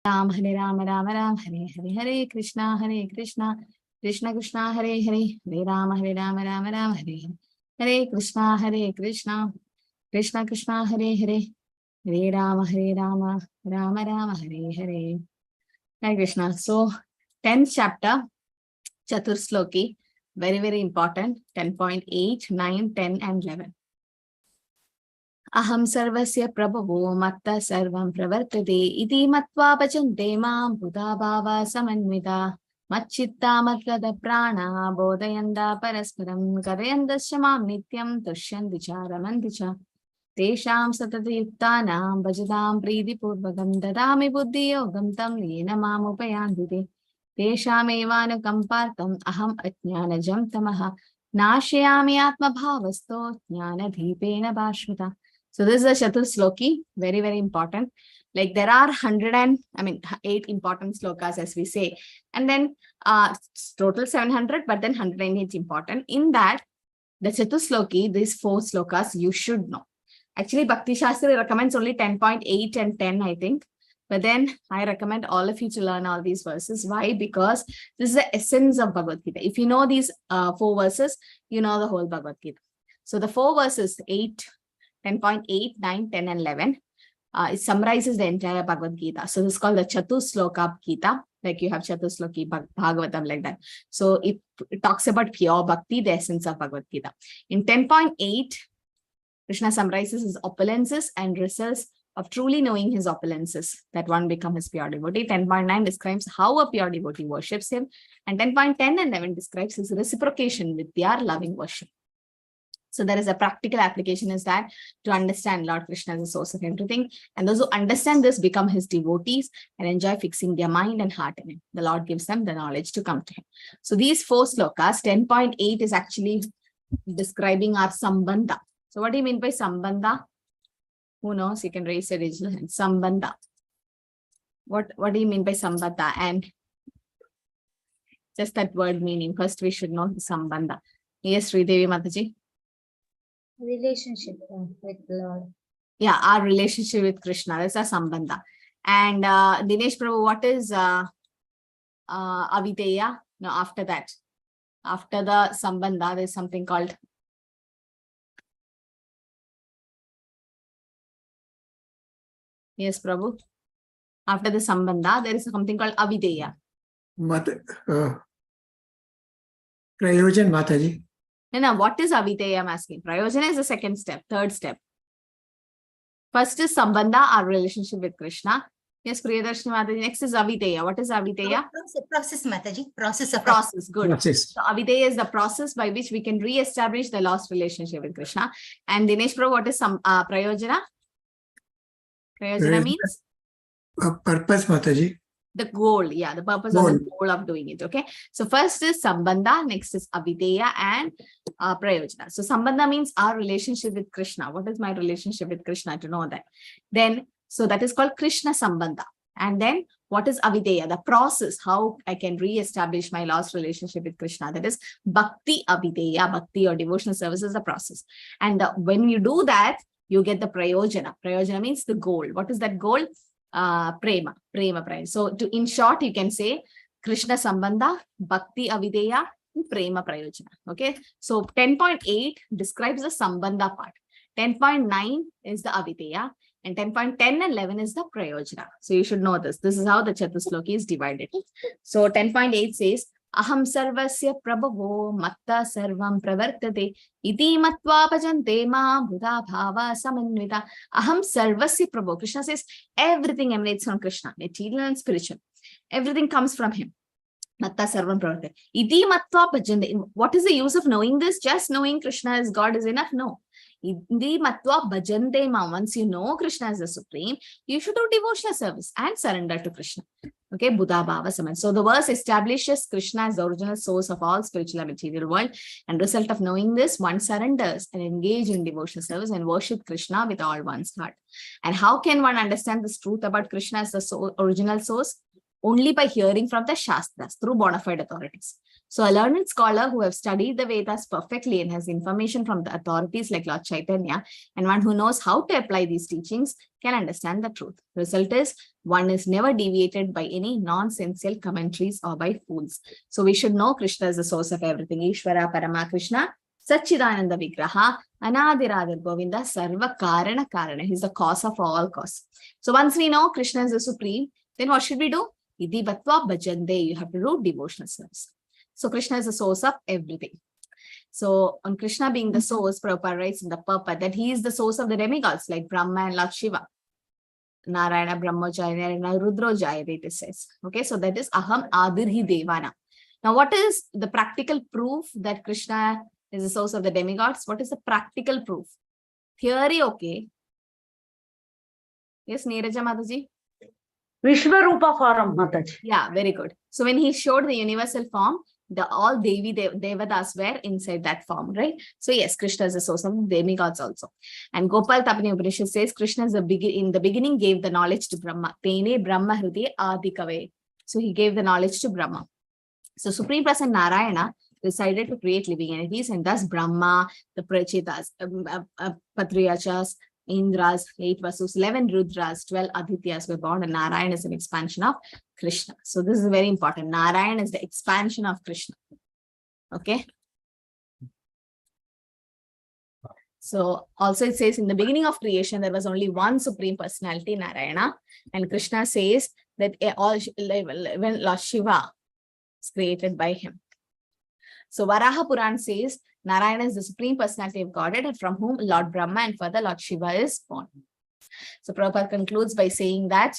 Ram Ram Ram Hare Hare Hare Krishna Krishna Krishna Hare Hare Hare Ram Ram Hare Hare Hare Krishna Krishna Hare Hare Hare Ram Ram Hare Hare. Hare Krishna. So 10th chapter, Chatursloki, very important. 10.8, 9, 10 and 11. Aham sarvasya prabhavo matta sarvam pravartate iti matva bhajante mam buddha bhava samanvita macchitta matlada prana bodhayanda parasparam kadayandasya mam nityam tushyanti charamanti cha tesham satati yuktanam bhajadam priti purvakam dadami buddhi yogam tam lena mam upayandite tesham evanukampartam aham ajnanajam tamaha nashayami atma bhavasto jnana deepena bhashmita. So this is a Chatursloki, very important. Like there are 8 important slokas as we say. And then total 700, but then 108 important. In that, the Chatursloki, these 4 slokas, you should know. Actually, Bhakti Shastri recommends only 10.8 and 10, I think. But then I recommend all of you to learn all these verses. Why? Because this is the essence of Bhagavad Gita. If you know these 4 verses, you know the whole Bhagavad Gita. So the 4 verses, 10.8, 9, 10 and 11, it summarizes the entire Bhagavad Gita. So this is called the Chatusloka Gita. Like you have Chatusloki Bhagavatam like that. So it talks about pure bhakti, the essence of Bhagavad Gita. In 10.8, Krishna summarizes his opulences and results of truly knowing his opulences, that one become his pure devotee. 10.9 describes how a pure devotee worships him. And 10.10 and 11 describes his reciprocation with their loving worship. So there is a practical application is that to understand Lord Krishna as the source of everything. And those who understand this become his devotees and enjoy fixing their mind and heart in him. The Lord gives them the knowledge to come to him. So these 4 slokas, 10.8 is actually describing our sambandha. So what do you mean by sambandha? Who knows? You can raise your digital hand. Sambandha. What do you mean by sambandha? And just that word meaning. First we should know the sambandha. Yes, Sridevi Mataji. Relationship with the Lord. Yeah, our relationship with Krishna. That's our sambandha. And Dinesh Prabhu, what is avideya? No, after that. After the sambandha, there's something called yes, Prabhu. After the sambandha, there is something called avideya. Prayojan Mataji. No, what is avideya? I'm asking. Prayojana is the second step, third step. First is sambandha, our relationship with Krishna. Yes, Priyadarshini Mataji. Next is avideya. What is avideya? Process, Mataji. Process. Good. Process. So avideya is the process by which we can re-establish the lost relationship with Krishna. And Dinesh Prabhu, what is prayojana? Prayojana means? Purpose, Mataji. The goal, yeah, the purpose or the goal of doing it, okay? So first is sambandha, next is avideya and prayojana. So sambandha means our relationship with Krishna. What is my relationship with Krishna? To know that. Then, so that is called Krishna sambandha. And then what is avideya? The process, how I can re-establish my lost relationship with Krishna. That is bhakti avideya, bhakti or devotional service is the process. And when you do that, you get the prayojana. Prayojana means the goal. What is that goal? Prema. So in short, you can say Krishna sambandha, bhakti avideya, and prema prayojana. Okay. So 10.8 describes the sambandha part. 10.9 is the avideya. And 10.10 and 11 is the prayojana. So you should know this. This is how the Chatusloki is divided. So 10.8 says, Aham sarvasya prabhavo matta sarvam pravartate iti matva bhajante ma buddha bhava samanvita. Aham sarvasya prabho. Krishna says everything emanates from Krishna, material and spiritual. Everything comes from him. Matta sarvam pravartate. Iti matva bhajante. What is the use of knowing this? Just knowing Krishna as God is enough? No. Iti matva bhajante ma. Once you know Krishna as the Supreme, you should do devotional service and surrender to Krishna. Okay, Buddha Bhava Saman. So the verse establishes Krishna as the original source of all spiritual and material world. And result of knowing this, one surrenders and engage in devotional service and worship Krishna with all one's heart. And how can one understand this truth about Krishna as the original source? only by hearing from the Shastras through bona fide authorities. So a learned scholar who have studied the Vedas perfectly and has information from the authorities like Lord Chaitanya, and one who knows how to apply these teachings can understand the truth. Result is, one is never deviated by any nonsensical commentaries or by fools. So we should know Krishna is the source of everything. Ishvara Parama Krishna, Satchidananda Vigraha, Anadiradir Govinda, Sarva Karana Karana. He's the cause of all cause. So once we know Krishna is the supreme, then what should we do? Idhi Bhatva Bhajande. You have to do devotional service. So Krishna is the source of everything. So on Krishna being the source, Prabhupada writes in the purport that he is the source of the demigods like Brahma and Lord Shiva. Narayana, Brahmajaya, Narayana, Rudrojaya, it says. Okay, so that is Aham Adirhi Devana. Now, what is the practical proof that Krishna is the source of the demigods? What is the practical proof? Theory, okay. Yes, Neeraja Mataji? Vishwarupa form, Mataji. Yeah, very good. So when he showed the universal form, all Devi Devadas were inside that form, right? So yes, Krishna is the source of demigods also. And Gopal Tapani Upanishad says Krishna is in the beginning gave the knowledge to Brahma. Tene Brahma Hrudaya Adikave. So he gave the knowledge to Brahma. So Supreme Person Narayana decided to create living entities, and thus Brahma, the Prachetas, Patriyachas, Indras, 8 Vasus, 11 Rudras, 12 Adityas were born, and Narayana is an expansion of Krishna. So this is very important. Narayana is the expansion of Krishna. Okay. So also it says in the beginning of creation, there was only one supreme personality, Narayana. And Krishna says that when Lord Shiva is created by him. So Varaha Puran says Narayana is the supreme personality of Godhead, and from whom Lord Brahma and further Lord Shiva is born. So Prabhupada concludes by saying that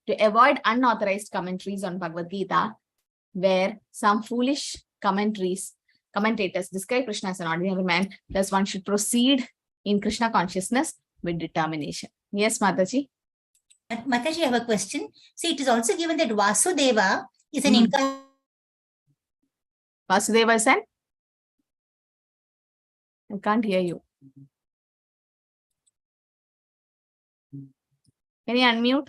to avoid unauthorized commentaries on Bhagavad Gita, where some foolish commentators describe Krishna as an ordinary man, thus one should proceed in Krishna consciousness with determination. Yes, Mataji? Mataji, I have a question. See, it is also given that Vasudeva is an incarnation. Vasudeva is an? I can't hear you. Can you unmute?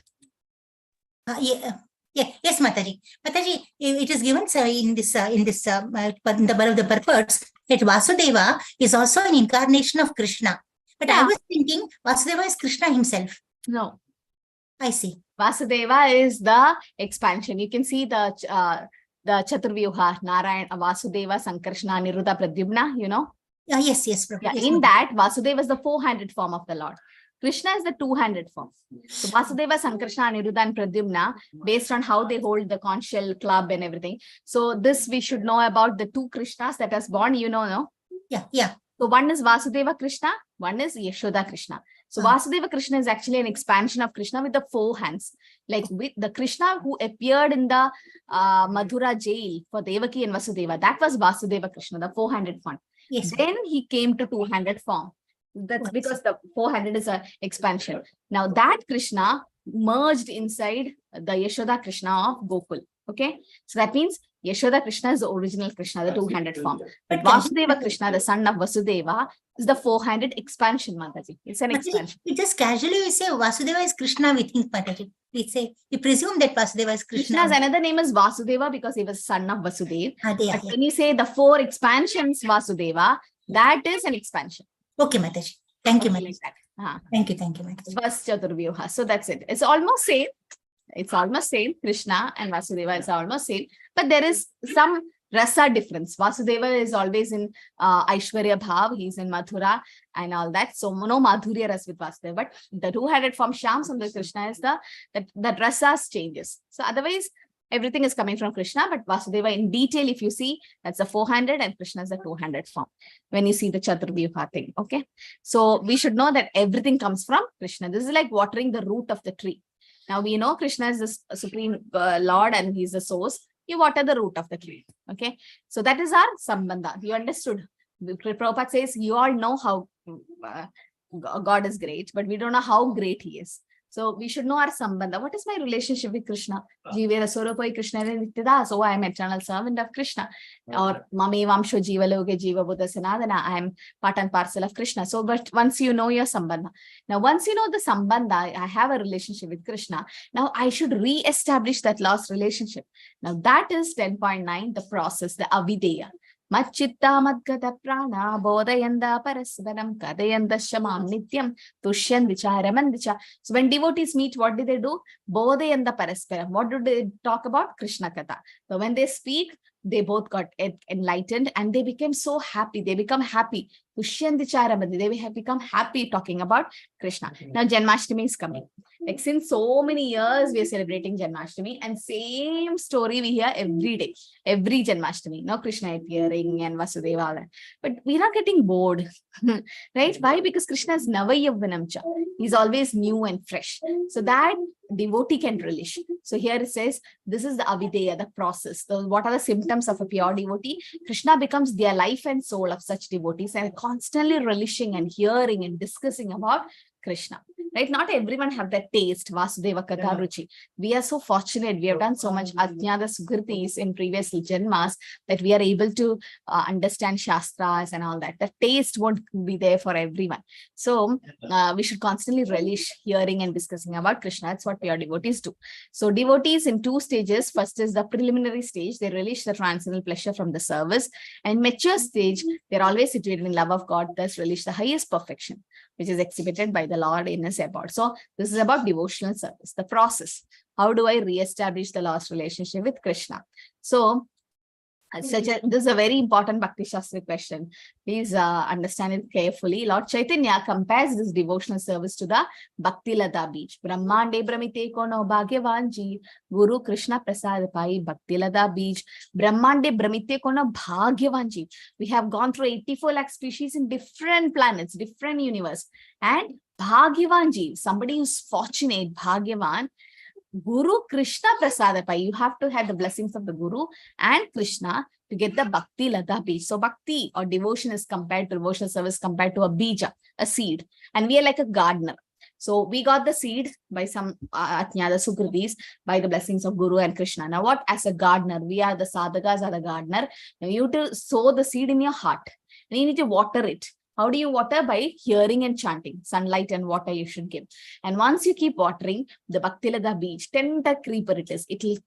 Yes, Mataji. Mataji, it is given in the birth of the purports that Vasudeva is also an incarnation of Krishna. But I was thinking Vasudeva is Krishna himself. No. I see. Vasudeva is the expansion. You can see the Chaturvyuha, Narayana, Vasudeva, Sankarshna, Niruddha, Pradyumna, you know? Yes. Yes, in that, Vasudeva is the 400 form of the Lord. Krishna is the 200 form. So Vasudeva, Sankarshna, Niruddha, and Pradyumna, based on how they hold the conch shell club and everything. So this we should know about the two Krishnas that has born, you know, no? Yeah. So one is Vasudeva Krishna, one is Yashoda Krishna. So Vasudeva Krishna is actually an expansion of Krishna with the 4 hands. Like with the Krishna who appeared in the Madhura jail for Devaki and Vasudeva, that was Vasudeva Krishna, the 400 form. Yes. Then he came to 200 form. That's because the 400 is an expansion. Now that Krishna merged inside the Yashoda Krishna of Gokul. Okay. So that means Yashoda Krishna is the original Krishna, the 200 form. But Vasudeva Krishna, the son of Vasudeva, is the 400 expansion, Mataji. It's an expansion. We just casually say Vasudeva is Krishna, we think, Mataji. We presume that Vasudeva is Krishna. Krishna's another name is Vasudeva because he was son of Vasudeva. But Yeah. when you say the 4 expansions Vasudeva, that is an expansion. Okay, Mataji. Thank you, Mataji. Like Thank you, Mataji. Vas Chaturvyuha. So that's it. It's almost same. Krishna and Vasudeva is almost same. But there is some rasa difference. Vasudeva is always in Aishwarya Bhav. He's in Mathura and all that. So no Madhurya ras with Vasudeva. But the 200 form Shyam Sundar Krishna is that rasas changes. So otherwise, everything is coming from Krishna, but Vasudeva in detail, if you see, that's the 400 and Krishna is the 200 form. When you see the Chaturvyuha thing, okay? So we should know that everything comes from Krishna. This is like watering the root of the tree. Now we know Krishna is the supreme Lord and he's the source. You water the root of the tree, okay? So that is our sambandha. You understood? Prabhupada says, you all know how God is great, but we don't know how great he is. So we should know our sambandha. What is my relationship with Krishna? Jivera Soropai Krishna Nityadas. So I am eternal servant of Krishna. Or Mame Vamsho Jiva Loge Jiva Buddha Sanadana. I am part and parcel of Krishna. So, but once you know your sambandha. Now, once you know the sambandha, I have a relationship with Krishna. Now I should re-establish that lost relationship. Now that is 10.9, the process, the avideya. Machitta madgata prana bodhayanda parasvaram kadayanda shamam nityam tushyan vicharamandicha. So when devotees meet, what do they do? Bodhayanda parasvaram. What do they talk about? Krishna katha. So when they speak, they both got enlightened and they became so happy. They become happy. Tushyan vicharamandicha. They have become happy talking about Krishna. Now Janmashtami is coming. Like since so many years, we are celebrating Janmashtami and same story we hear every day, every Janmashtami. Now Krishna appearing and Vasudeva. But we're not getting bored, right? Why? Because Krishna is Navayavvanamcha. He's always new and fresh. So that devotee can relish. So here it says, this is the avideya, the process. So what are the symptoms of a pure devotee? Krishna becomes their life and soul of such devotees and constantly relishing and hearing and discussing about Krishna, right? Not everyone have that taste, Vasudeva Katha Ruchi. We are so fortunate. We have done so much Ajnana Sukritis in previous Janmas that we are able to understand Shastras and all that. The taste won't be there for everyone. So we should constantly relish hearing and discussing about Krishna. That's what pure devotees do. So devotees in 2 stages. First is the preliminary stage. They relish the transcendental pleasure from the service. And mature stage, they're always situated in love of God, thus relish the highest perfection, which is exhibited by the Lord in his abode. So this is about devotional service, the process. How do I re-establish the lost relationship with Krishna? So this is a very important Bhakti Shastri question. Please understand it carefully. Lord Chaitanya compares this devotional service to the Bhakti Lata Beach. Brahmande Brahmite Kono Bhagyavanji Guru Krishna Prasad Pai Bhakti Lata Beach. Brahmande Brahmite Kono Bhagyavanji. We have gone through 84 lakh species in different planets, different universe. And Bhagyavanji, somebody who's fortunate, Bhagyavan, Guru Krishna Prasadapai. You have to have the blessings of the Guru and Krishna to get the Bhakti Lata Beach. So Bhakti or devotion is compared to devotional service compared to a bija, a seed. And we are like a gardener. So we got the seed by some Ajnana Sukritis, by the blessings of Guru and Krishna. Now what? As a gardener, we are the sadhakas, are the gardener. Now you have to sow the seed in your heart. And you need to water it. How do you water? By hearing and chanting. Sunlight and water you should give. And once you keep watering, the Bhakti Lata Beach, tender creeper it is. It'll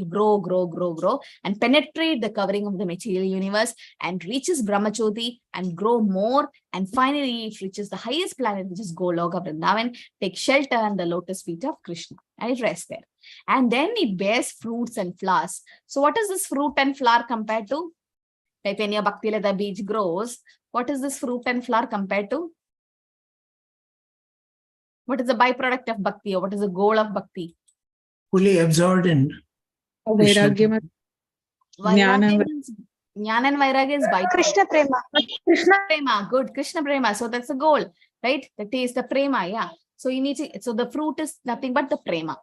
grow and penetrate the covering of the material universe and reaches Brahmajyoti and grow more. And finally, it reaches the highest planet, which is Goloka Vrindavan, take shelter under the lotus feet of Krishna. I rest there. And then it bears fruits and flowers. So what is this fruit and flower compared to? Like when your Bhakti Lata Beach grows, what is this fruit and flower compared to? What is the byproduct of Bhakti, or what is the goal of Bhakti? Fully absorbed in Krishna. Jnana and Vairagya is byproduct. Krishna Prema. Krishna Prema, good. Krishna Prema. So that's the goal, right? The taste, the Prema, yeah. So you need to, so the fruit is nothing but the Prema.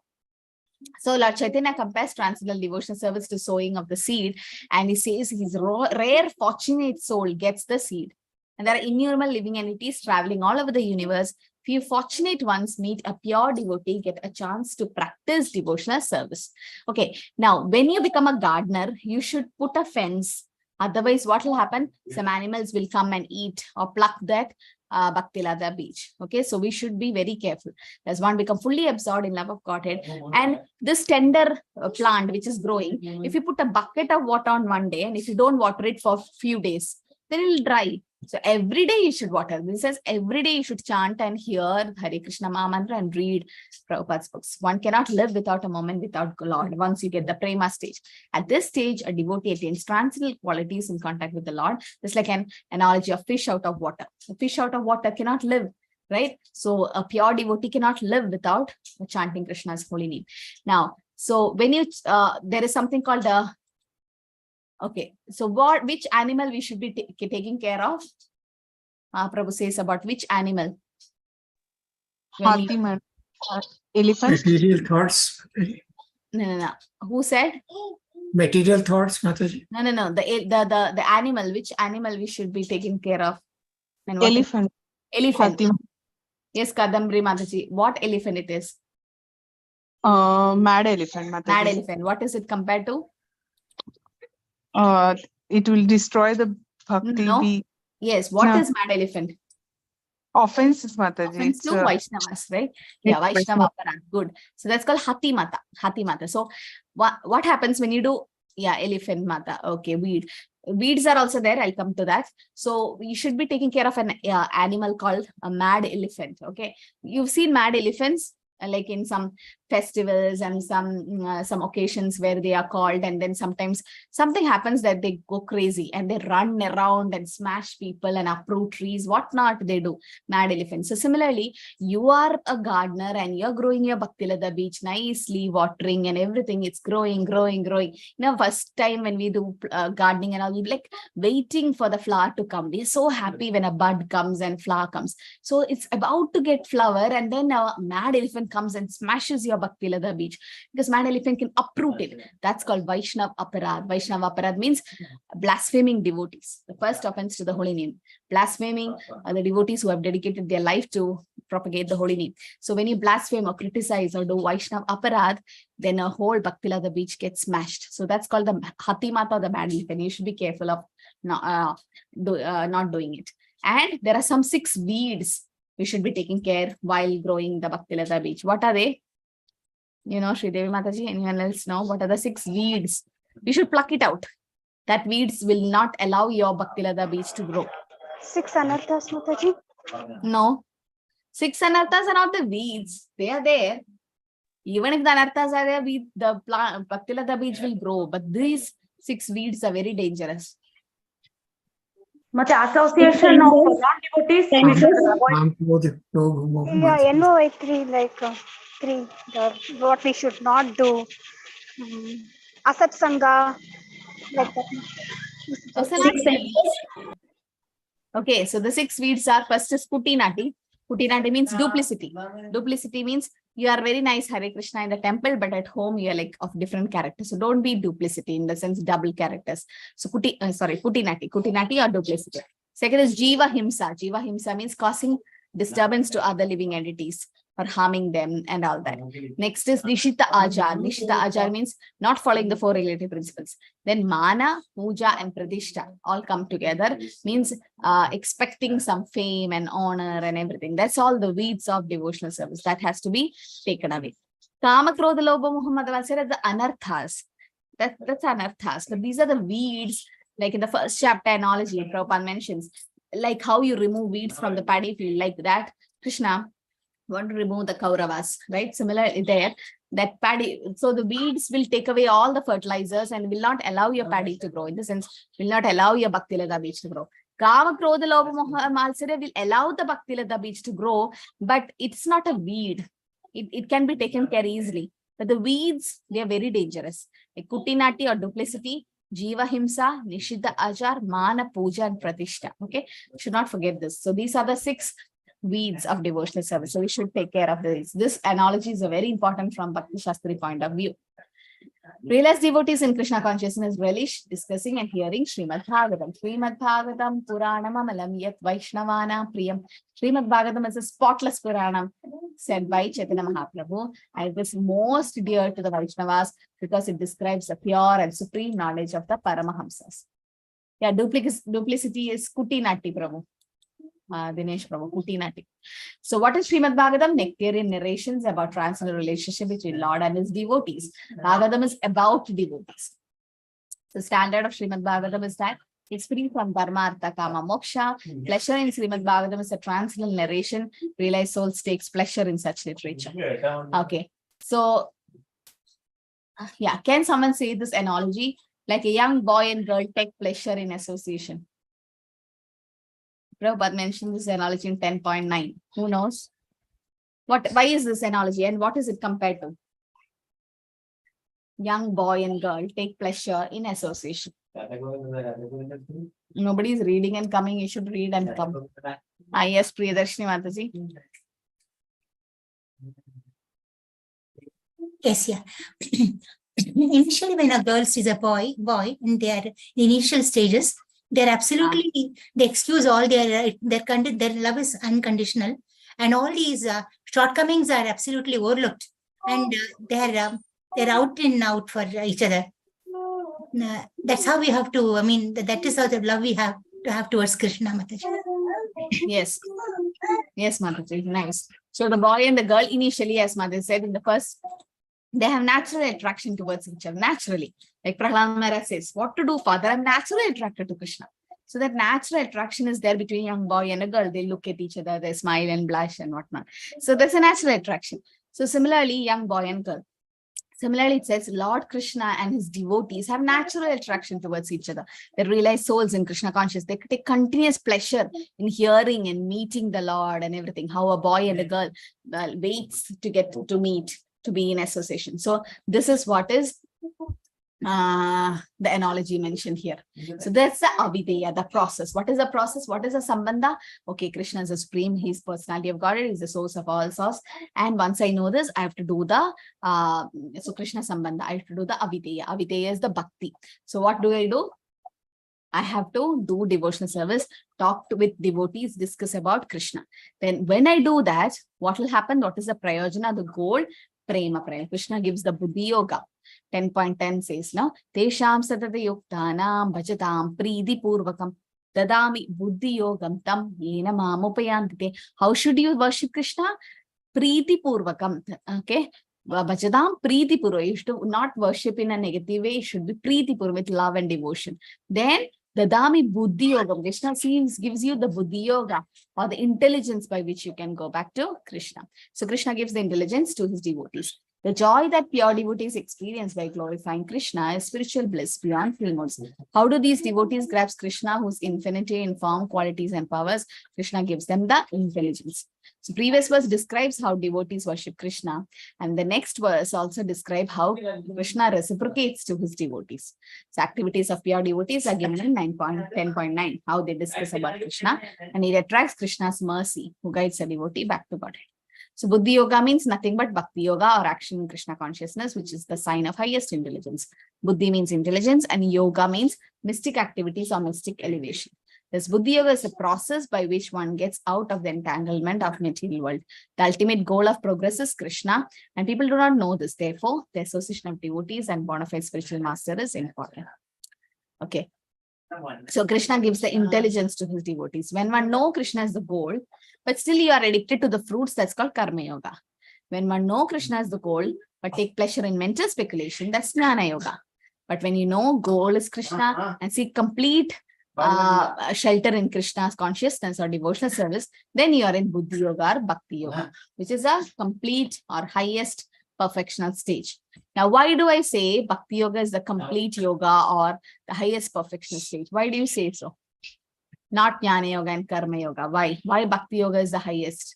So Lord Chaitanya compares transcendental devotional service to sowing of the seed, and he says his rare fortunate soul gets the seed. And there are innumerable living entities traveling all over the universe. Few fortunate ones meet a pure devotee, get a chance to practice devotional service. Okay, now when you become a gardener, you should put a fence. Otherwise, what will happen? Some animals will come and eat or pluck that Bhakti Lata Beach. Okay, so we should be very careful. Does one become fully absorbed in love of Godhead? And this tender plant which is growing, if you put a bucket of water on one day and if you don't water it for a few days, then it will dry. So every day you should water. This says every day you should chant and hear Hare Krishna Maha Mantra and read Prabhupada's books. One cannot live without a moment without Lord once you get the Prema stage. At this stage, a devotee attains transcendental qualities in contact with the Lord. It's like an analogy of fish out of water. A fish out of water cannot live, right? So a pure devotee cannot live without chanting Krishna's holy name. Now, so when you, there is something called the okay, so which animal we should be taking care of? Prabhu says about which animal? Elephant. Material thoughts. No. Who said? Material thoughts, Mataji. No. The animal. Which animal we should be taking care of? And what Elephant. Elephant. Fatima. Yes, Kadambri Mataji. What elephant it is? Mad elephant, Mataji. Mad elephant. What is it compared to? It will destroy the Bhakti. No. Yes. What is mad elephant? Offenses, Mataji. Offense to Vaishnavas, right? Yeah, Vaishnava Aparad. Good. So that's called Hati Mata. Hati Mata. So what happens when you do, elephant Mata? Okay, weeds are also there. I'll come to that. So you should be taking care of an animal called a mad elephant. Okay, you've seen mad elephants like in some festivals and some occasions where they are called, and then sometimes something happens that they go crazy and they run around and smash people and uproot trees, whatnot they do. Mad elephants. So similarly, you are a gardener and you're growing your Bhaktilada beach nicely, watering and everything. It's growing. First time when we do gardening and all, we like waiting for the flower to come. We're so happy when a bud comes and flower comes. So it's about to get flower, and then a mad elephant comes and smashes your Bhaktilada beach, because mad elephant can uproot it. That's called Vaishnav Aparad. Vaishnav Aparad means blaspheming devotees. The first offense to the holy name. Blaspheming the devotees who have dedicated their life to propagate the holy name. So when you blaspheme or criticize or do Vaishnav Aparad, then a whole Bhaktilada beach gets smashed. So that's called the Hati Mata or the mad elephant. You should be careful of not doing it. And there are some 6 weeds we should be taking care while growing the Bhaktilada beach. What are they? Sri Devi Mataji, anyone else know? What are the 6 weeds? You should pluck it out. That weeds will not allow your Bhaktilada beach to grow. 6 anarthas, Mataji? No. 6 anarthas are not the weeds. They are there. Even if the anarthas are there, the Bhaktilada beach will grow. But these 6 weeds are very dangerous. But association of non-devotees, we should avoid. Yeah, NOI 3, like 3, what we should not do. Asat Sangha, like that. Okay, so the 6 weeds are, first is Kutinati. Kutinati means duplicity. Duplicity means you are very nice Hare Krishna in the temple, but at home you are like of different characters. So don't be duplicity, in the sense double characters. So Kutinati or duplicity. Second is Jiva Himsa. Jiva Himsa means causing disturbance to other living entities or harming them and all that. Next is Nishita Ajar. Nishita Ajar means not following the 4 regulative principles. Then Mana, Puja and Pradishta all come together, means expecting some fame and honor and everything. That's all the weeds of devotional service that has to be taken away. Kama, Krodha, Lobha, Moha, Matsarya are the anarthas. That's anarthas. But these are the weeds, like in the first chapter analogy, Prabhupada mentions, like how you remove weeds from the paddy field, like that Krishna want to remove the Kauravas, right? Similarly there, that paddy, so the weeds will take away all the fertilizers and will not allow your paddy to grow. In the sense, will not allow your Bhaktilada beach to grow. Kama, Krodha, Lobha, Moha, Matsarya will allow the Bhaktilada beach to grow, but it's not a weed. It can be taken care easily. But the weeds, they are very dangerous. Like Kutinati or duplicity, Jiva Himsa, Nishita Ajar, Mana, Puja and Pratishta. Okay, should not forget this. So these are the 6 weeds of devotional service. So we should take care of this. This analogy is very important from Bhakti Shastri point of view. Realized devotees in Krishna consciousness relish discussing and hearing Srimad Bhagavatam. Srimad Bhagavatam Puranam Amalam Yat Vaishnavana Priyam. Srimad Bhagavatam is a spotless Puranam said by Chaitanya Mahaprabhu, and it is most dear to the Vaishnavas because it describes the pure and supreme knowledge of the Paramahamsas. Yeah, duplicity is Kutinati Prabhu. Dinesh Prabhu, Kutinati. So what is Srimad Bhagavatam? Nectarian narrations about transcendental relationship between Lord and his devotees. Bhagavatam is about devotees. The standard of Srimad Bhagavatam is that it's free from dharma, artha, kama, moksha. Pleasure in Srimad Bhagavatam is a transcendental narration. Realized souls takes pleasure in such literature. Okay. So, yeah, can someone say this analogy? Like a young boy and girl take pleasure in association. Prabhupada mentioned this analogy in 10.9. Who knows? Why is this analogy and what is it compared to? Young boy and girl take pleasure in association. Nobody is reading and coming. You should read and come. Yes, Priyadarshini Mataji. Yes, yeah. Initially, when a girl sees a boy in their initial stages, they're absolutely, they excuse all their love is unconditional, and all these shortcomings are absolutely overlooked. and they're out and out for each other. That's how we have to, I mean, that is how the love we have to have towards Krishna, Mataji. Yes. Yes, Mataji. Nice. So the boy and the girl initially, as Mataji said in the first, they have natural attraction towards each other, naturally. Like Prahlad Maharaj says, what to do, father? I'm naturally attracted to Krishna. So that natural attraction is there between a young boy and a girl. They look at each other, they smile and blush and whatnot. So that's a natural attraction. So similarly, young boy and girl. Similarly, it says Lord Krishna and his devotees have natural attraction towards each other. They realize souls in Krishna consciousness. They take continuous pleasure in hearing and meeting the Lord and everything. How a boy and a girl waits to get to meet, to be in association. So this is what is the analogy mentioned here. So that's the avideya, the process. What is the process? What is the sambandha? Okay, Krishna is the supreme, he's personality of Godhead, he's the source of all source. And once I know this, I have to do the so Krishna sambandha, I have to do the avideya. Avideya is the bhakti. So what do? I have to do devotional service, talk with devotees, discuss about Krishna. Then when I do that, what will happen? What is the prayojana, the goal? Prema. Krishna gives the buddhi yoga. 10.10 says, no, Tesham satata yuktanam bhajatam pridi purvakam dadami buddhi yogam tam yena mamupayantite. How should you worship Krishna? Priti purvakam. Okay. Bhajatam priti purva. You should not worship in a negative way. It should be priti purva, with love and devotion. Then dadami buddhi yogam. Krishna gives you the buddhi yoga, or the intelligence by which you can go back to Krishna. So Krishna gives the intelligence to his devotees. The joy that pure devotees experience by glorifying Krishna is spiritual bliss beyond three modes. How do these devotees grasp Krishna, whose infinity in form, qualities, and powers? Krishna gives them the intelligence. So previous verse describes how devotees worship Krishna, and the next verse also describes how Krishna reciprocates to his devotees. So activities of pure devotees are given in 10.9, how they discuss about Krishna, and it attracts Krishna's mercy, who guides a devotee back to Godhead. So Buddhi Yoga means nothing but Bhakti Yoga, or action in Krishna consciousness, which is the sign of highest intelligence. Buddhi means intelligence, and Yoga means mystic activities or mystic elevation. This Buddhi Yoga is a process by which one gets out of the entanglement of material world. The ultimate goal of progress is Krishna, and people do not know this. Therefore, the association of devotees and bona fide spiritual master is important. Okay. So Krishna gives the intelligence to his devotees. When one knows Krishna is the goal, but still you are addicted to the fruits, that's called Karma Yoga. When one knows Krishna is the goal, but take pleasure in mental speculation, that's Jnana Yoga. But when you know goal is Krishna and seek complete shelter in Krishna's consciousness or devotional service, then you are in Buddhi Yoga or Bhakti Yoga, which is a complete or highest perfectional stage. Now, why do I say Bhakti Yoga is the complete yoga or the highest perfectional stage? Why do you say so? Not Jnana Yoga and Karma Yoga. Why? Why Bhakti Yoga is the highest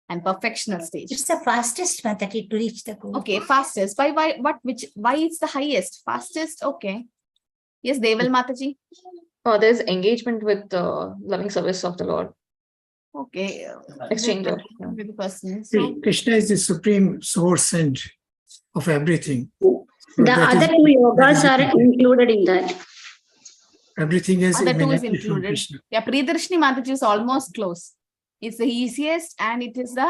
and perfectional stage? It's the fastest method to reach the goal. Okay, fastest. Why it's the highest? Fastest, okay. Yes, Deval Mataji. There's engagement with the loving service of the Lord. Okay. Exchange of. With the person. See, So, Krishna is the supreme source and of everything. So The that other is- two yogas are included in that. Everything is other two is emanated from included. Krishna. Yeah, Priyadarshini Mataji is almost close. It's the easiest and it is the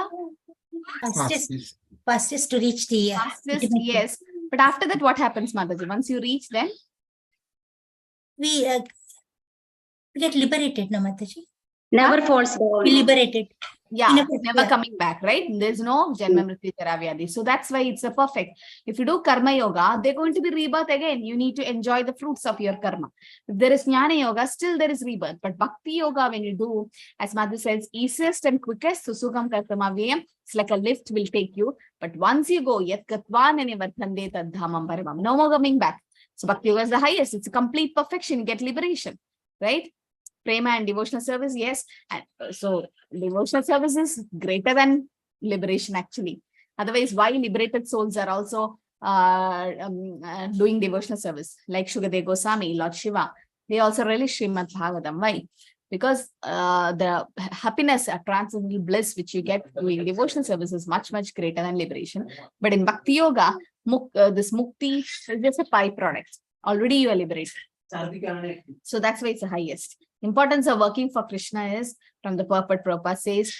Fastest to reach the fastest, ultimate goal. yes. But after that, what happens, Mataji? Once you reach them, We get liberated, no, Mataji? Never falls down. We liberated. yeah, In a- never yeah. coming back, right? There's no Janma Mrityu Jara Vyadhi. So that's why it's a perfect. If you do Karma Yoga, they're going to be rebirth again. You need to enjoy the fruits of your karma. If there is Jnana Yoga, still there is rebirth. But Bhakti Yoga, when you do, as Madhu says, easiest and quickest, Susukam Kartamavayam, it's like a lift will take you. But once you go, Yat Katvan and Varthande Tad Dhamam Paramam, no more coming back. So Bhakti Yoga is the highest. It's a complete perfection. You get liberation, right? Prema and devotional service, yes. And so devotional service is greater than liberation, actually. Otherwise, why liberated souls are also doing devotional service? Like Shukadev Goswami, Lord Shiva, they also relish Srimad Bhagavatam. Why? Because the happiness, a transcendental bliss which you get doing devotional service is much, much greater than liberation. But in Bhakti Yoga, this mukti is just a byproduct. Already you are liberated. So that's why it's the highest. Importance of working for Krishna is, from the purport Prabhupada says,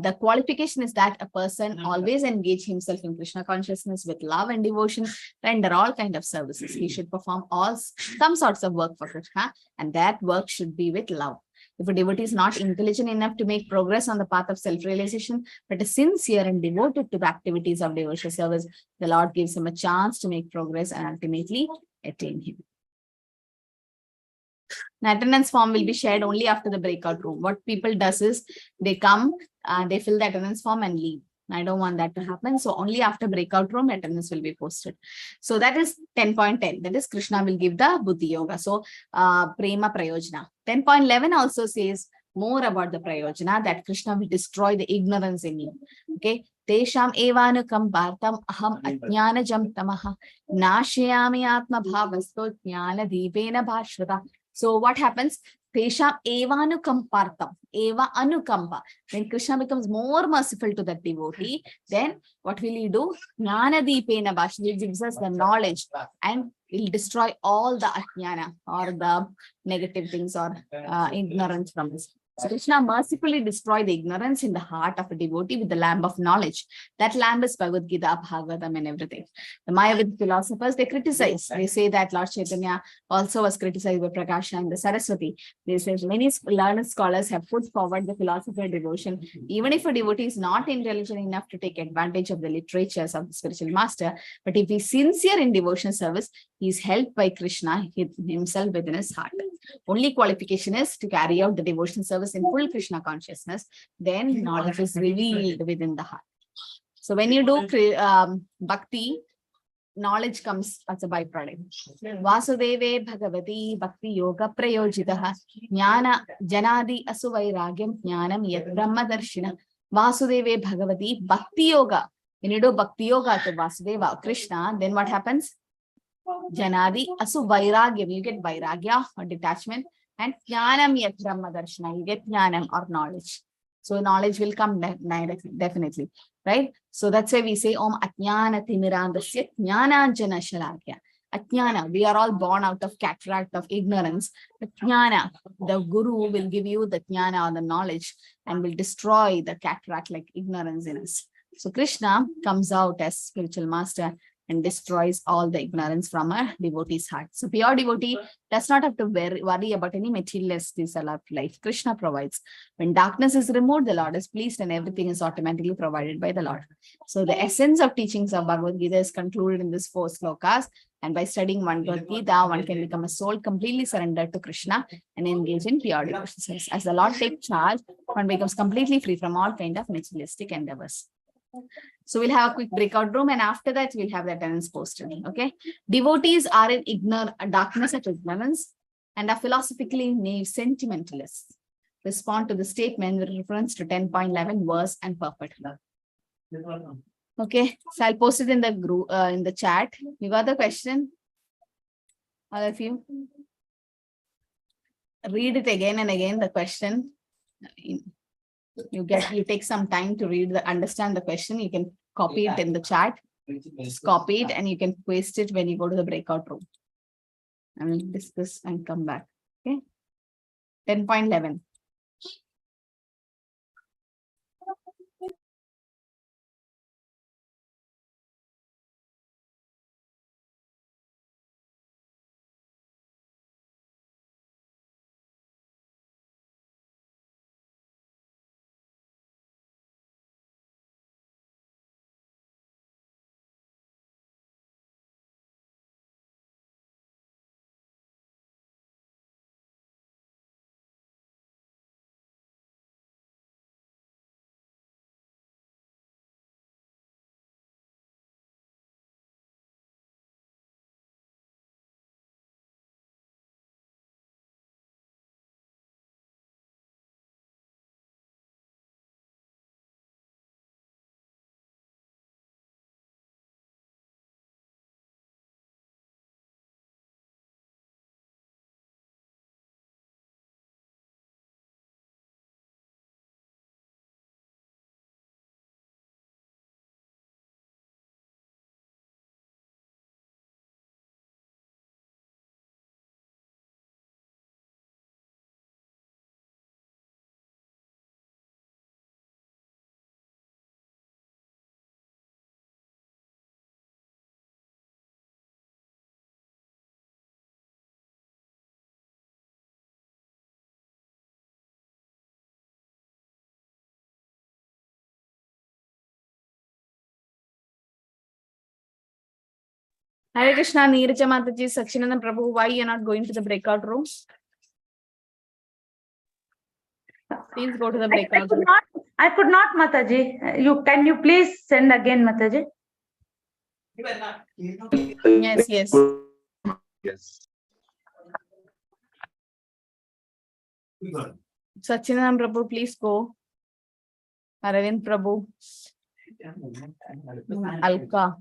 The qualification is that a person always engage himself in Krishna consciousness with love and devotion, render all kind of services. He should perform some sorts of work for Krishna, and that work should be with love. If a devotee is not intelligent enough to make progress on the path of self-realization, but is sincere and devoted to the activities of devotional service, the Lord gives him a chance to make progress and ultimately attain him. The attendance form will be shared only after the breakout room. What people does is they come, they fill the attendance form and leave. I don't want that to happen. So only after breakout room, attendance will be posted. So that is 10.10. That is Krishna will give the Buddhi Yoga. So Prema Prayojana. 10.11 also says more about the Prayojana, that Krishna will destroy the ignorance in you. Okay. Tesham evanukam bhartam aham ajnanajam tamaha nashayami atma bhavasto jnana deepena bhashvata. So what happens? Tesham evanukampartam. Eva anukampa. When Krishna becomes more merciful to that devotee, then what will he do? Jnana deepena bhashvata. He gives us the knowledge and will destroy all the ajnana or the negative things or ignorance from us. So Krishna mercifully destroyed the ignorance in the heart of a devotee with the lamp of knowledge. That lamp is Bhagavad Gita, Bhagavatam and everything. The Mayavadi philosophers, they criticize. They say that Lord Chaitanya also was criticized by Prakasha and the Saraswati. They say many learned scholars have put forward the philosophy of devotion. Even if a devotee is not intelligent enough to take advantage of the literatures of the spiritual master, but if he is sincere in devotion service, he is helped by Krishna himself within his heart. Only qualification is to carry out the devotion service in full Krishna consciousness, then knowledge is revealed within the heart. So when you do bhakti, knowledge comes as a byproduct. Vasudeve Bhagavati Bhakti Yoga Prayojitaha Jnana Janadi Asuvairagyam Jnanam Yat Brahma Darshina. Vasudeve Bhagavati Bhakti Yoga. When you do Bhakti Yoga to Vasudeva, Krishna, then what happens? Janadi Asu Vairagyam. You get Vairagya or detachment. And Jnanam Yat Brahma Darshana. You get Jnanam or knowledge. So knowledge will come definitely. Right? So that's why we say Om Ajnana Timirandasya Jnananjana Shalakya. Ajnana, we are all born out of cataract of ignorance. The Jnana, the Guru will give you the Jnana or the knowledge and will destroy the cataract like ignorance in us. So Krishna comes out as spiritual master and destroys all the ignorance from a devotee's heart. So pure devotee does not have to worry about any materialities of life. Krishna provides. When darkness is removed, the Lord is pleased and everything is automatically provided by the Lord. So the essence of teachings of Bhagavad Gita is concluded in this 4 slokas. And by studying one Bhagavad Gita, one can become a soul completely surrendered to Krishna and engage in pure devotion. As the Lord takes charge, one becomes completely free from all kind of materialistic endeavors. So we'll have a quick breakout room, and after that we'll have the attendance posted. Okay. Devotees are in darkness of ignorance and are philosophically naive sentimentalists. Respond to the statement with reference to 10.11 verse and perfect love. Okay, so I'll post it in the group in the chat. You got the question? All of you? Read it again and again, the question. You take some time to understand the question. You can copy it in the chat. Just copy it and you can paste it when you go to the breakout room. And we'll discuss and come back. Okay. 10.11. Hare Krishna, Neeraja Mataji, Sachinandan Prabhu, why you are not going to the breakout room? Please go to the breakout room. I could not, Mataji. Can you please send again, Mataji? Yes, yes. Yes. Sachinandan Prabhu, please go. Aravind Prabhu. Alka.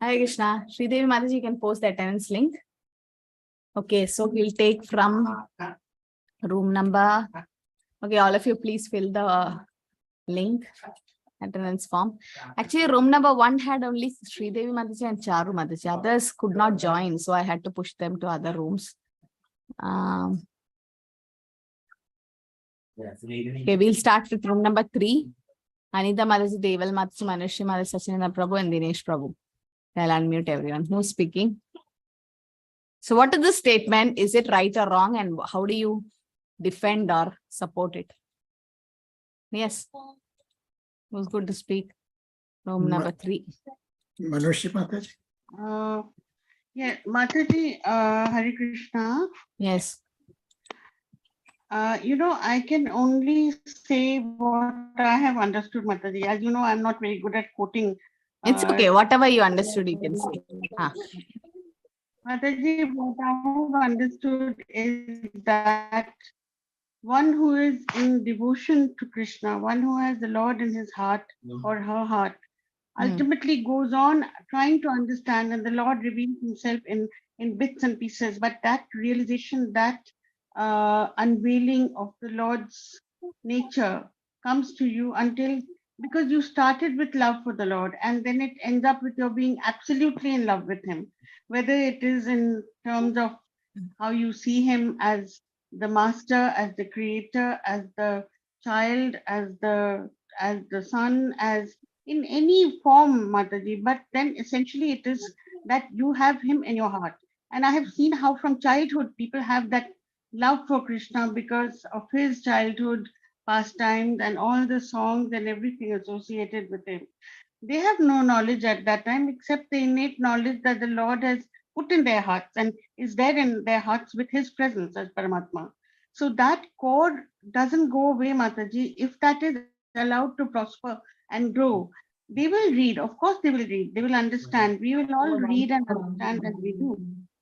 Hare Krishna. Sridevi Mataji, you can post the attendance link. Okay, so we'll take from room number. Okay, all of you please fill the link, attendance form. Actually, room number 1 had only Sridevi Mataji and Charu Mataji. Others could not join, so I had to push them to other rooms. Okay, we'll start with room number 3. Anita Mataji, Deval Mataji, Manushya Mataji, Sachinanda Prabhu, and Dinesh Prabhu. I'll unmute everyone. Who's speaking? So what is the statement? Is it right or wrong? And how do you defend or support it? Yes. Who's good to speak? Room number 3. Manushya Mataji. Yeah, Mataji, Hare Krishna. Yes. I can only say what I have understood, Mataji. As you know, I'm not very good at quoting. It's okay. Whatever you understood, you can say. Mataji, what I have understood is that one who is in devotion to Krishna, one who has the Lord in his heart or her heart, ultimately goes on trying to understand, and the Lord reveals himself in bits and pieces. But that realization, that unveiling of the Lord's nature comes to you because you started with love for the Lord, and then it ends up with your being absolutely in love with him, whether it is in terms of how you see him as the master, as the creator, as the child, as the son, as in any form, Mataji. But then essentially it is that you have him in your heart. And I have seen how from childhood people have that love for Krishna because of his childhood pastimes and all the songs and everything associated with him. They have no knowledge at that time except the innate knowledge that the Lord has put in their hearts and is there in their hearts with his presence as Paramatma. So that core doesn't go away, Mataji, if that is allowed to prosper and grow. They will read, of course they will read, they will understand. We will all read and understand as we do.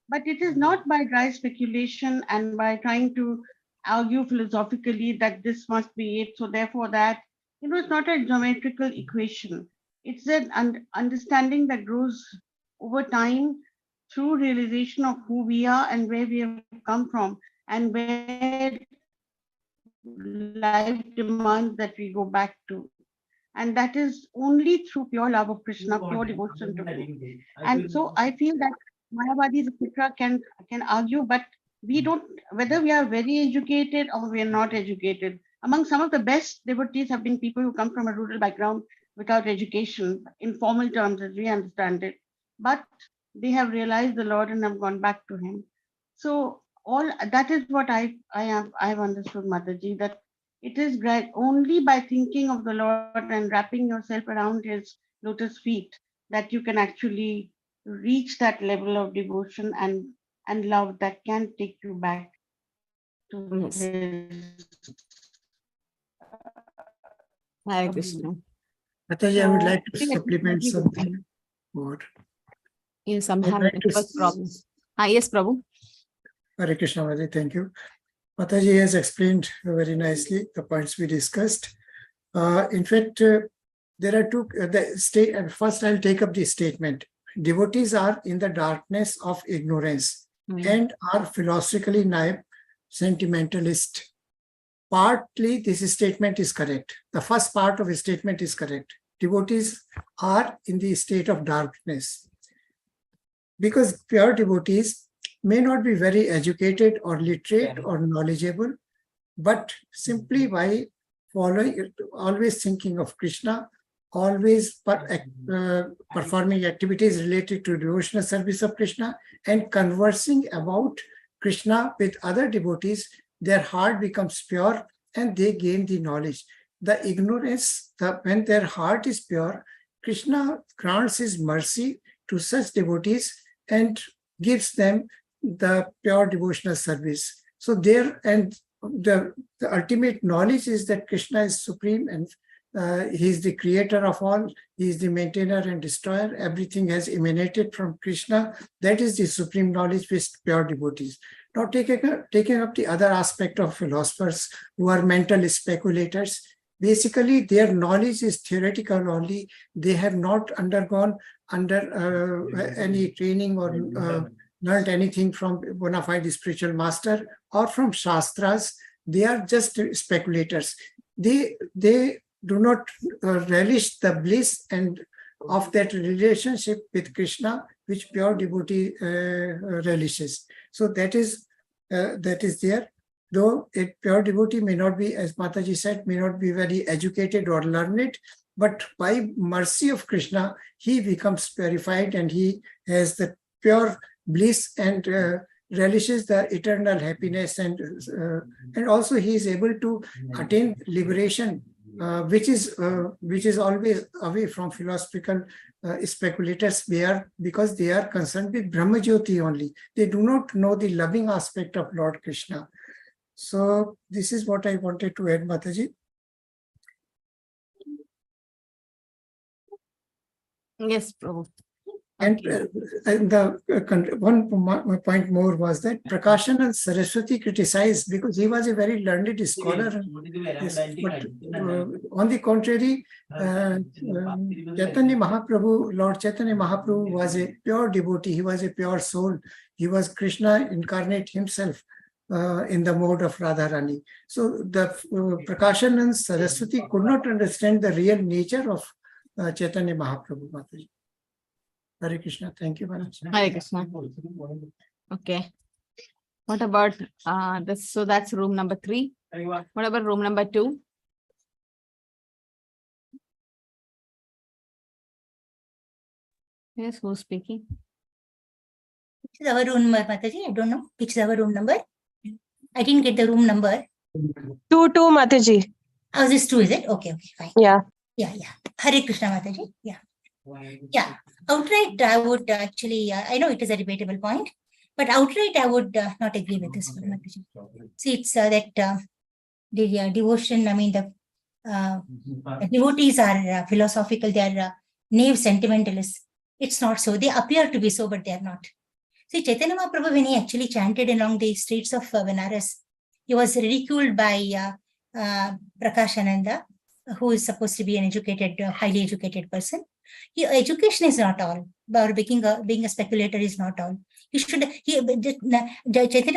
But it is not by dry speculation and by trying to argue philosophically that this must be it, so therefore that. It's not a geometrical equation. It's an understanding that grows over time through realization of who we are and where we have come from and where life demands that we go back to. And that is only through pure love of Krishna, pure devotion to him. And so I feel that Mayavadis, etc., can argue, but we don't, whether we are very educated or we are not educated. Among some of the best devotees have been people who come from a rural background without education, in formal terms as we understand it. But they have realized the Lord and have gone back to him. So all that is what I have understood, Mataji, that it is only by thinking of the Lord and wrapping yourself around his lotus feet that you can actually reach that level of devotion and love that can take you back to his. Hare Krishna. Mataji, I would like to supplement something. What? Yes, I'm having like to network problems. Yes, Prabhu. Hare Krishna, Mataji, thank you. Mataji has explained very nicely the points we discussed. In fact, there are two. First, I'll take up the statement. Devotees are in the darkness of ignorance and are philosophically naive, sentimentalist. Partly, this statement is correct. The first part of the statement is correct. Devotees are in the state of darkness. Because pure devotees may not be very educated or literate or knowledgeable, but simply by following, always thinking of Krishna, always performing activities related to devotional service of Krishna and conversing about Krishna with other devotees, their heart becomes pure and they gain the knowledge. The ignorance, when their heart is pure, Krishna grants his mercy to such devotees and gives them the pure devotional service. So the ultimate knowledge is that Krishna is supreme and he is the creator of all, he is the maintainer and destroyer. Everything has emanated from Krishna. That is the supreme knowledge with pure devotees. Now taking up the other aspect of philosophers who are mental speculators, basically their knowledge is theoretical only. They have not undergone any training or learned anything from bona fide spiritual master or from Shastras. They are just speculators. They do not relish the bliss and of that relationship with Krishna, which pure devotee relishes. So that is there. Though a pure devotee may not be, as Mataji said, may not be very educated or learned, but by mercy of Krishna, he becomes purified and he has the pure bliss and relishes the eternal happiness, and also he is able to attain liberation, which is always away from philosophical speculators, because they are concerned with Brahma Jyoti only. They do not know the loving aspect of Lord Krishna. So this is what I wanted to add, Mataji. Yes, Prabhu. And one point more was that Prakashanand Saraswati criticized because he was a very learned scholar. Yes, but on the contrary, Chaitanya Mahaprabhu, Lord Chaitanya Mahaprabhu was a pure devotee. He was a pure soul. He was Krishna incarnate himself in the mode of Radharani. So the Prakashanand Saraswati could not understand the real nature of Chaitanya Mahaprabhu. Mataji. Hare Krishna. Thank you, Maharaj. Hare Krishna. Okay. What about this? So that's room number 3. What about room number 2? Yes, who's speaking? Which is our room number, Mataji? I don't know. Which is our room number? I didn't get the room number. 2, Mataji. Oh, this 2, is it? Okay, fine. Yeah. Yeah. Hare Krishna, Mataji. Yeah. Outright, I would actually, I know it is a debatable point, but outright, I would not agree with this one, Mataji. See, it's that the devotion, I mean, the devotees are philosophical, they are naive sentimentalists. It's not so. They appear to be so, but they are not. See, Chaitanya Mahaprabhu, when he actually chanted along the streets of Benares, he was ridiculed by Prakashananda, who is supposed to be an educated, highly educated person. Education is not all, or being a speculator is not all. Chaitanya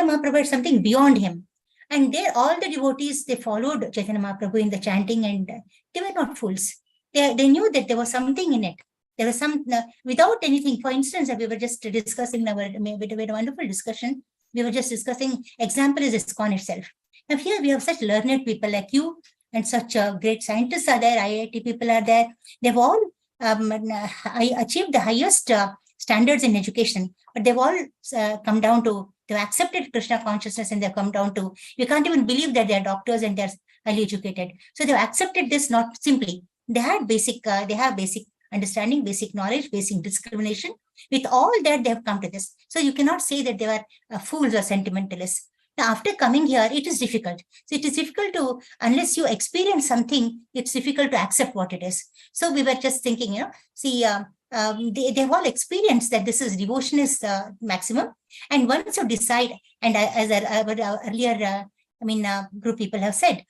Mahaprabhu had something beyond him. And there, all the devotees, they followed Chaitanya Mahaprabhu in the chanting, and they were not fools. They knew that there was something in it. There was some, without anything. For instance, we were just discussing, we had a wonderful discussion. We were just discussing, example is ISKCON itself. Now here we have such learned people like you, and such great scientists are there, IIT people are there. They've all achieved the highest standards in education, but they've all come down to, they've accepted Krishna consciousness, and they've come down to, you can't even believe that they're doctors and they're highly educated. So they've accepted this not simply. They have basic understanding, basic knowledge, basic discrimination. With all that, they have come to this. So you cannot say that they were fools or sentimentalists. Now, after coming here, it is difficult. So it is difficult to, unless you experience something, it's difficult to accept what it is. So we were just thinking, see, they've all experienced that this is devotion is maximum. And once you decide, and as earlier, group people have said,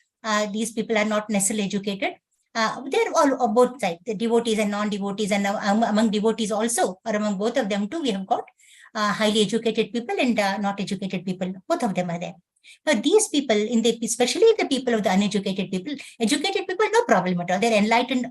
these people are not necessarily educated. They're all on both sides, the devotees and non-devotees, and among devotees also, or among both of them too, we have got highly educated people and not educated people. Both of them are there. But these people, especially the people of the uneducated people, educated people, no problem at all. They're enlightened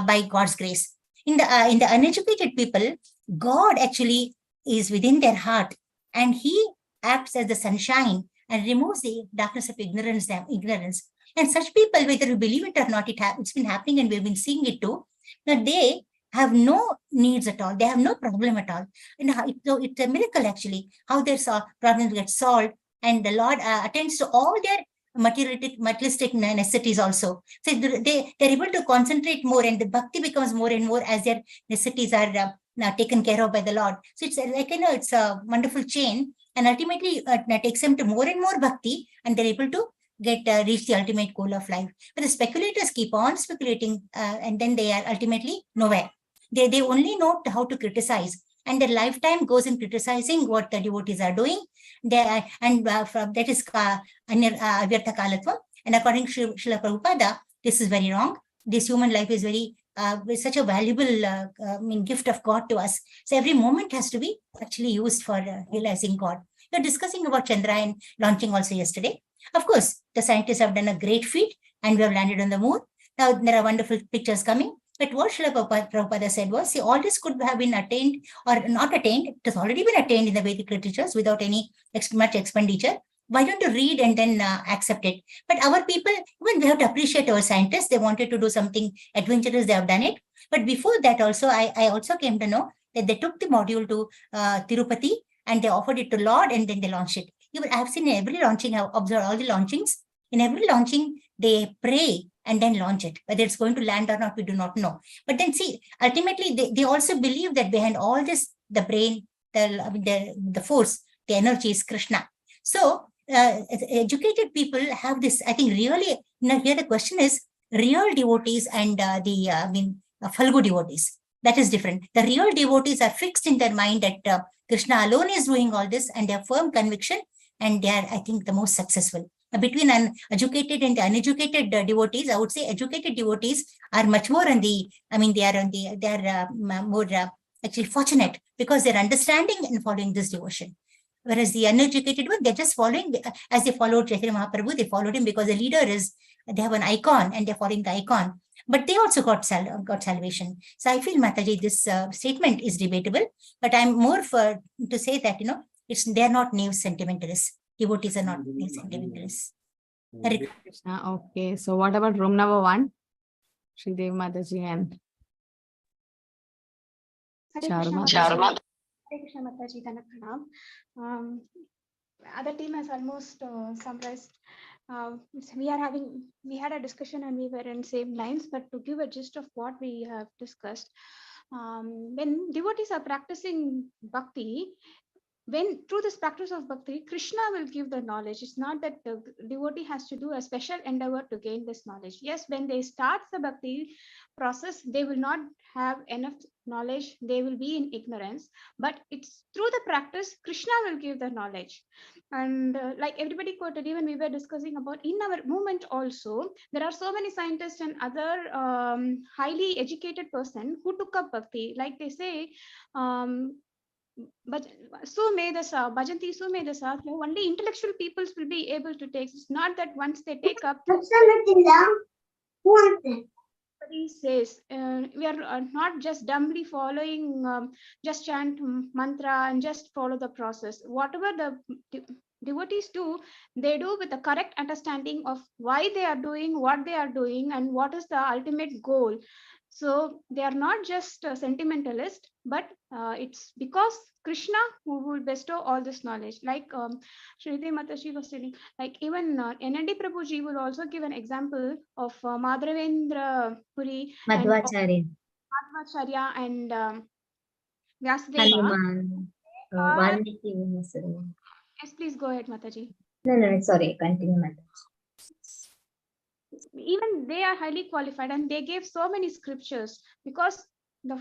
by God's grace. In the uneducated people, God actually is within their heart, and He acts as the sunshine and removes the darkness of ignorance. And such people, whether you believe it or not, it's been happening, and we've been seeing it too, that they have no needs at all. They have no problem at all. And it's a miracle, actually, how their problems get solved, and the Lord attends to all their materialistic necessities also. So they're able to concentrate more, and the bhakti becomes more and more as their necessities are now taken care of by the Lord. So it's like, it's a wonderful chain, and ultimately it takes them to more and more bhakti, and they're able to reach the ultimate goal of life. But the speculators keep on speculating, and then they are ultimately nowhere. They only know how to criticize, and their lifetime goes in criticizing what the devotees are doing. That is avyartha kalatvam. And according to Srila Prabhupada, this is very wrong. This human life is such a valuable gift of God to us. So every moment has to be actually used for realizing God. We were discussing about Chandrayaan launching also yesterday. Of course, the scientists have done a great feat and we have landed on the moon. Now there are wonderful pictures coming. But what Srila Prabhupada said was, see, all this could have been attained or not attained. It has already been attained in the Vedic literatures without any much expenditure. Why don't you read and then accept it? But our people, even we have to appreciate our scientists. They wanted to do something adventurous. They have done it. But before that also, I also came to know that they took the module to Tirupati and they offered it to Lord and then they launched it. Even I have seen in every launching, I have observed all the launchings. In every launching, they pray and then launch it. Whether it's going to land or not, we do not know. But then see, ultimately, they also believe that behind all this, the brain, the force, the energy is Krishna. So educated people have this, I think really, here the question is real devotees and Falgu devotees. That is different. The real devotees are fixed in their mind that Krishna alone is doing all this and they have firm conviction and they are, I think, the most successful. Between educated and the uneducated devotees, I would say educated devotees are much more on the, they are more actually fortunate because they're understanding and following this devotion. Whereas the uneducated one, they're just following, as they followed Chaitanya Mahaprabhu, they followed him because the leader they have an icon and they're following the icon. But they also got salvation. So I feel, Mataji, this statement is debatable, but I'm more to say that, they're not new sentimentalists. Devotees are not new sentimentalists. Hare Krishna. Okay, so what about room number 1? Sridevi Mataji and Charma. Hare Krishna Mataji, Dana Pranam. Other team has almost summarized. We had a discussion and we were in same lines, but to give a gist of what we have discussed, when devotees are practicing bhakti, through this practice of bhakti, Krishna will give the knowledge. It's not that the devotee has to do a special endeavor to gain this knowledge. Yes, when they start the bhakti process, they will not have enough knowledge. They will be in ignorance. But it's through the practice, Krishna will give the knowledge. And like everybody quoted, even we were discussing about in our movement also, there are so many scientists and other highly educated person who took up bhakti. Like they say, but so may the bhajanti, so may the sadhu. Only intellectual peoples will be able to take. It's not that once they take up. He says we are not just dumbly following, just chant mantra and just follow the process. Whatever the devotees do, they do with the correct understanding of why they are doing what they are doing and what is the ultimate goal. So they are not just a sentimentalist, but it's because Krishna who will bestow all this knowledge. Like Sridevi Mataji was saying, like even N.D. Prabhuji will also give an example of Madhavendra Puri, Madhvacharya and Vyasadeva. Valmiki. Yes, please go ahead, Mataji. No, sorry, continue, Mataji. Even they are highly qualified and they gave so many scriptures because the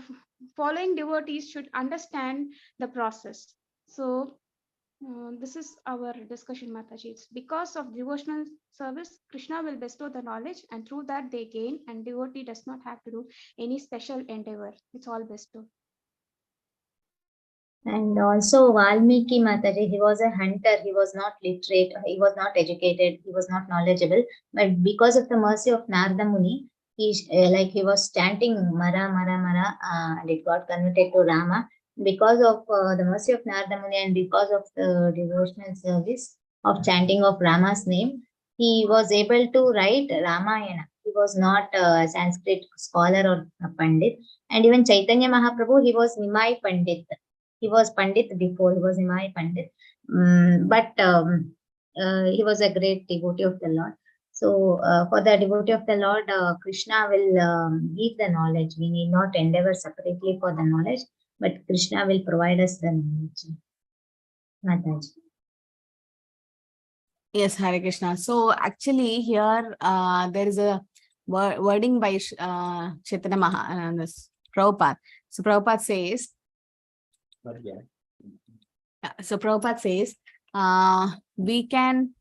following devotees should understand the process. So this is our discussion, Mataji. It's because of devotional service, Krishna will bestow the knowledge and through that they gain, and devotee does not have to do any special endeavor. It's all bestowed. And also Valmiki Mataji, he was a hunter, he was not literate, he was not educated, he was not knowledgeable. But because of the mercy of Narada Muni, he was chanting Mara, Mara, Mara, and it got converted to Rama. Because of the mercy of Narada Muni and because of the devotional service of chanting of Rama's name, he was able to write Ramayana. He was not a Sanskrit scholar or a Pandit. And even Chaitanya Mahaprabhu, he was Nimai Pandit. He was Pandit before, he was Nimai Pandit. But he was a great devotee of the Lord. So for the devotee of the Lord, Krishna will give the knowledge. We need not endeavor separately for the knowledge, but Krishna will provide us the knowledge. Mataji. Yes, Hare Krishna. So actually here there is a wording by Chaitanya Prabhupada. So Prabhupada says, we can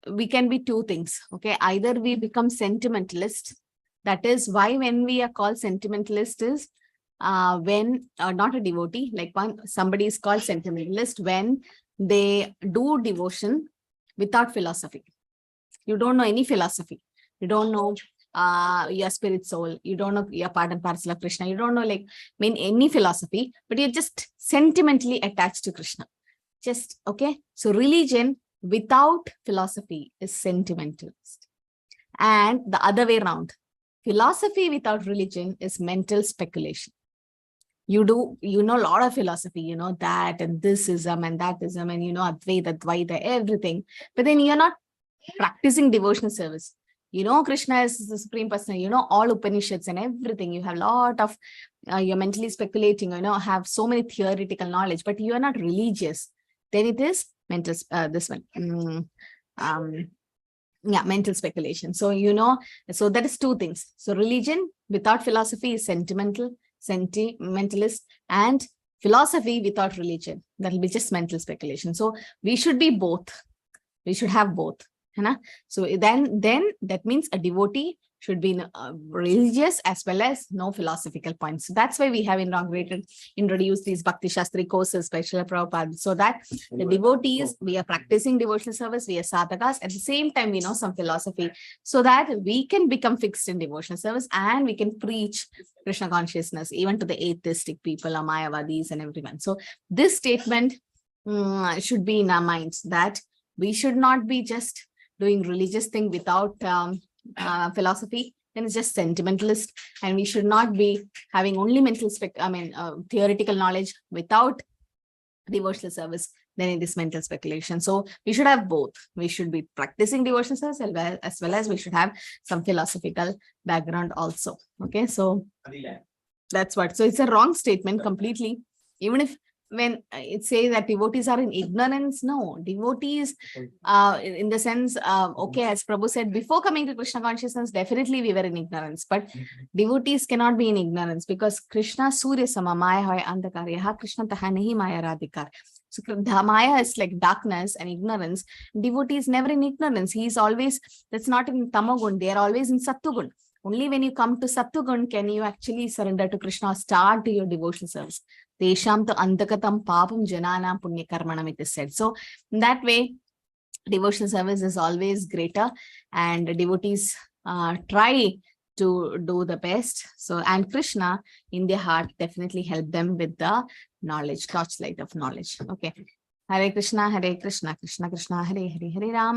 we can be two things. Okay, either we become sentimentalist. That is why when we are called sentimentalist is when not a devotee, like somebody is called sentimentalist when they do devotion without philosophy. You don't know any philosophy. You don't know your spirit soul. You don't know your part and parcel of Krishna. You don't know any philosophy, but you're just sentimentally attached to Krishna. Just, okay. So religion without philosophy is sentimentalist. And the other way around, philosophy without religion is mental speculation. You know a lot of philosophy, that and this ism and that ism and Advaita, Dvaita, everything. But then you're not practicing devotional service. Krishna is the Supreme Person, all Upanishads and everything. You have a lot of, you're mentally speculating, have so many theoretical knowledge, but you are not religious. Then it is mental, mental speculation. So, so that is two things. So religion without philosophy is sentimentalist, and philosophy without religion, that will be just mental speculation. So we should be both. We should have both. So then that means a devotee should be religious as well as no philosophical points. So that's why we have introduced these Bhakti Shastri courses by Srila Prabhupada, so that the devotees, we are practicing devotional service, we are sadhakas, at the same time we know some philosophy, so that we can become fixed in devotional service and we can preach Krishna consciousness even to the atheistic people, Mayavadis and everyone. So this statement should be in our minds, that we should not be just doing religious thing without philosophy, then it's just sentimentalist, and we should not be having only mental theoretical knowledge without devotional service, then it is mental speculation. So we should have both. We should be practicing devotional service as well as we should have some philosophical background also. Okay, so that's what. So it's a wrong statement completely. Even if when it says that devotees are in ignorance, no, devotees in the sense, okay, as Prabhu said, before coming to Krishna consciousness, definitely we were in ignorance, but devotees cannot be in ignorance, because Krishna Surya Sama Maya Hai Andhakar, Yaha Krishna Taha Nahi Maya Radhikar. So Maya is like darkness and ignorance. Devotee is never in ignorance. He is always, that's not in Tamagun, they are always in Sattugun. Only when you come to Sattugun can you actually surrender to Krishna, start your devotional service. Tesham to antakatam papam janana punya karmanam, it is said. So in that way, devotional service is always greater, and devotees try to do the best. So, and Krishna in their heart definitely help them with the knowledge, torchlight of knowledge. Okay. Hare Krishna, Krishna Krishna, Hare Hare, Hare Rama.